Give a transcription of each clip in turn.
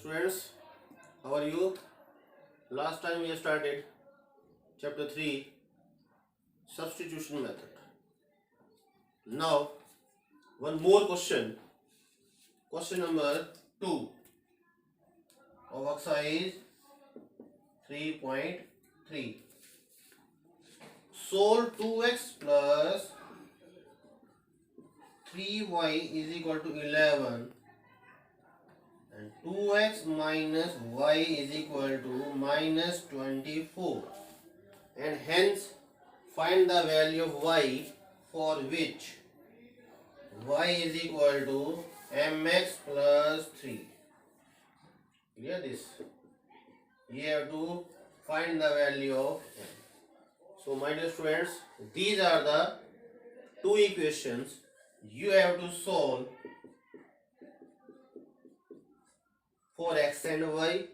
students, how are you? Last time we started chapter 3 substitution method. Now one more question number 2 of exercise 3.3. Solve 2x plus 3y is equal to 11 and 2x minus y is equal to minus 24, and hence find the value of y for which y is equal to mx plus 3. Clear this? We have to find the value of m. So my dear students, these are the two equations you have to solve for x and y,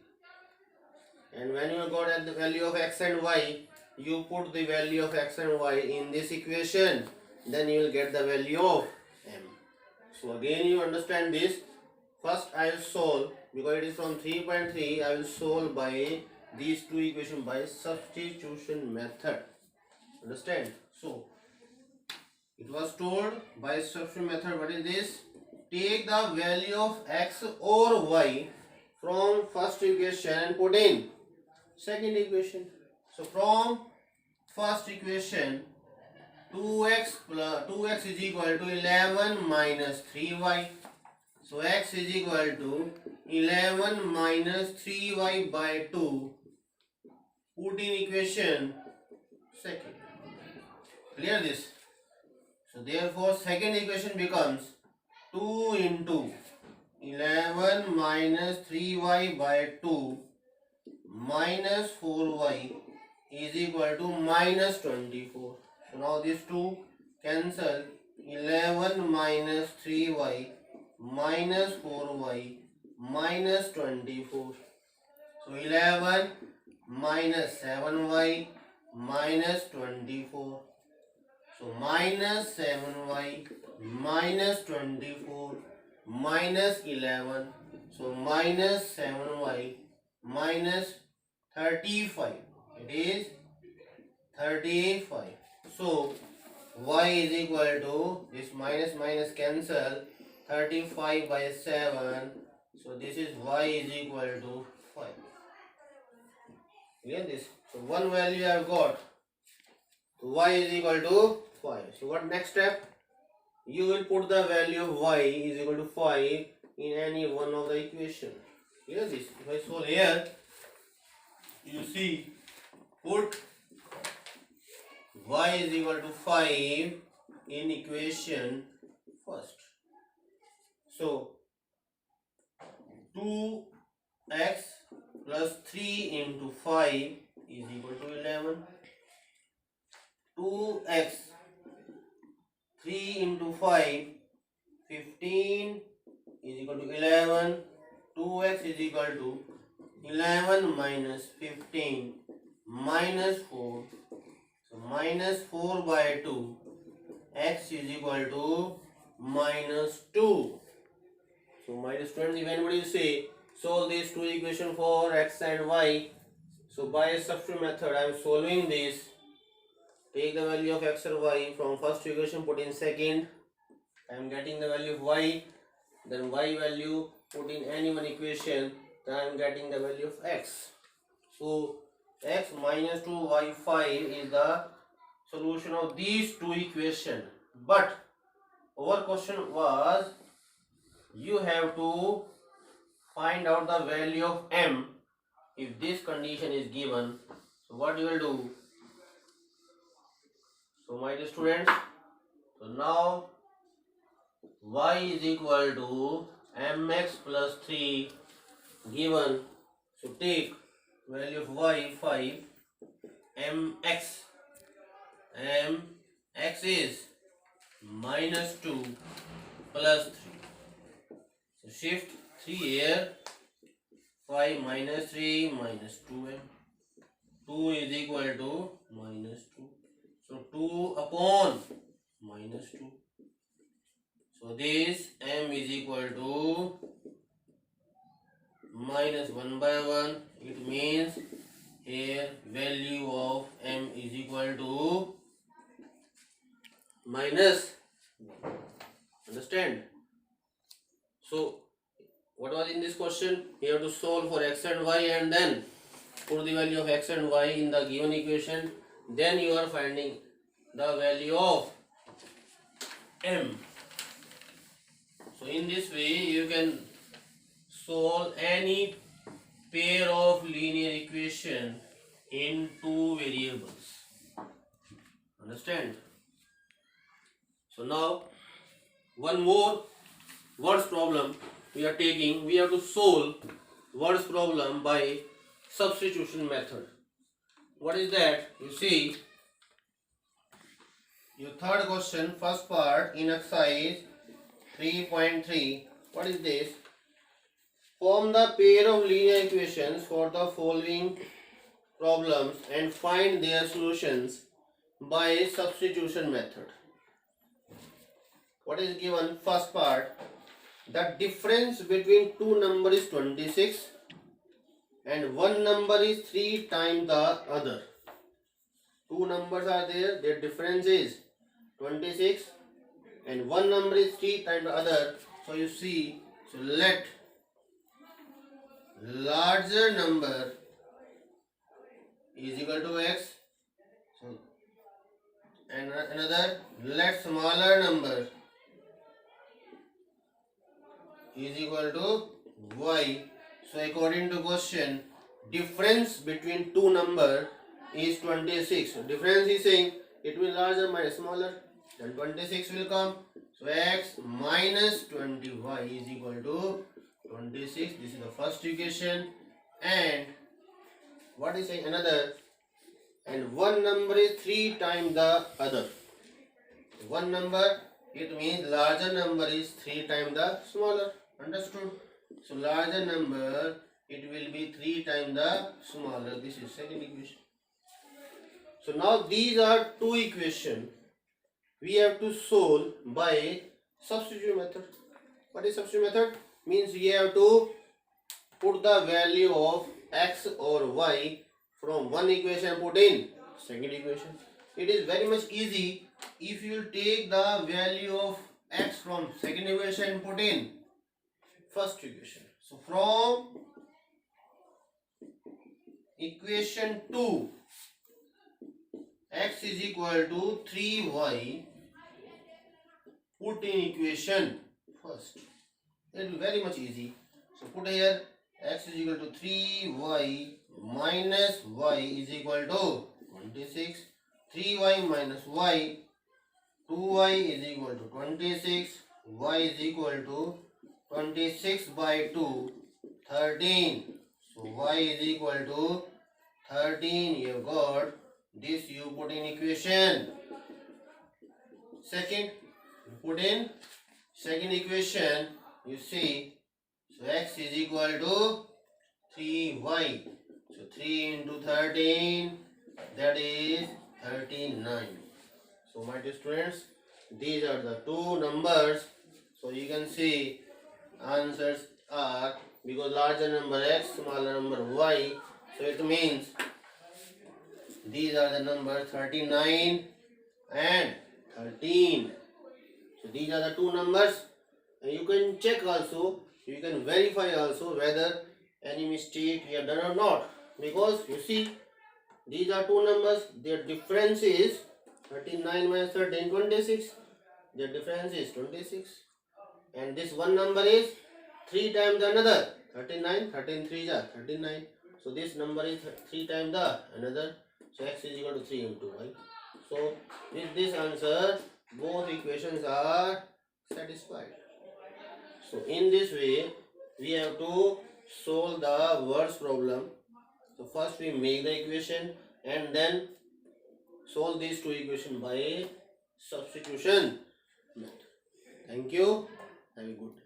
and when you got at the value of x and y, you put the value of x and y in this equation, then you will get the value of m. So again you understand this. First I will solve, because it is from 3.3, I will solve by these two equations by substitution method. Understand? So it was told by substitution method. What is this? Take the value of x or y from first equation and put in second equation. So from first equation, 2x is equal to 11 minus 3y. So x is equal to 11 minus 3y by 2. Put in equation second. Clear this? So therefore second equation becomes 2 into 11 minus 3y by 2 minus 4y is equal to minus 24. So now these two cancel. 11 minus 3y minus 4y minus 24. So 11 minus 7y minus 24. So minus 7y minus 24 minus 11. So minus 7y minus 35. It is 35. So y is equal to, this minus minus cancel, 35 by 7. So this is y is equal to 5. Clear this? So one value I have got. So y is equal to 5. So what next step? You will put the value of y is equal to 5 in any one of the equation. Clear this? If I solve here, you see, put y is equal to 5 in equation first. So 2x plus 3 into 5 is equal to 11. 2x 3 into 5, 15 is equal to 11. 2x is equal to 11 minus 15 minus 4. So minus 4 by 2. X is equal to minus 2. So my students, if anybody will say solve these two equations for x and y, so by substitution method I am solving this. Take the value of x or y from first equation, put in second. I am getting the value of y. Then y value put in any one equation. Then I am getting the value of x. So x minus 2 y 5 is the solution of these two equations. But our question was, you have to find out the value of m if this condition is given. So what you will do? So my dear students, so now y is equal to mx plus 3 given. So take value of y 5, mx is minus 2 plus 3. So shift 3 here, 5 minus 3 minus 2m. 2 is equal to minus 2. So 2 upon minus 2. So this m is equal to minus 1 by 1. It means here value of m is equal to minus 1. Understand? So what was in this question? You have to solve for x and y and then put the value of x and y in the given equation. Then you are finding the value of m. So in this way you can solve any pair of linear equation in two variables. Understand? So now one more words problem we are taking. We have to solve words problem by substitution method. What is that? You see your third question, first part in exercise 3.3. What is this? Form the pair of linear equations for the following problems and find their solutions by substitution method. What is given? First part, the difference between two numbers is 26 and one number is 3 times the other. Two numbers are there, their difference is 26 and one number is 3 times the other. So you see, so let larger number is equal to x, so and another let smaller number is equal to y. So according to question, difference between two number is 26. So difference is saying it will larger minus smaller, then 26 will come. So x minus 20y is equal to 26. This is the first equation. And what is saying another, and one number is 3 times the other. One number, it means larger number is 3 times the smaller. Understood? So larger number, it will be 3 times the smaller. This is second equation. So now these are two equations. We have to solve by substitution method. What is substitution method? Means we have to put the value of x or y from one equation put in second equation. It is very much easy. If you take the value of x from second equation put in first equation. So from equation 2, x is equal to 3y, put in equation first. It is very much easy. So put here x is equal to 3y minus y is equal to 26. 3y minus y, 2y is equal to 26. Y is equal to 26 by 2, 13. So y is equal to 13. You have got this, you put in equation. Second, you put in second equation. You see, so x is equal to 3y. So 3 into 13, that is 39. So my dear students, these are the two numbers. So you can see answers are, because larger number x, smaller number y. So it means these are the numbers 39 and 13. So these are the two numbers. And you can check also, you can verify also whether any mistake we have done or not. Because you see, these are two numbers, their difference is 39 minus 13, 26. Their difference is 26. And this one number is 3 times another, 39, 13 3 are 39. So this number is 3 times the another. So x is equal to 3 into y. So with this answer, both equations are satisfied. So in this way, we have to solve the words problem. So first we make the equation and then solve these two equations by substitution method. Thank you. Have a good day.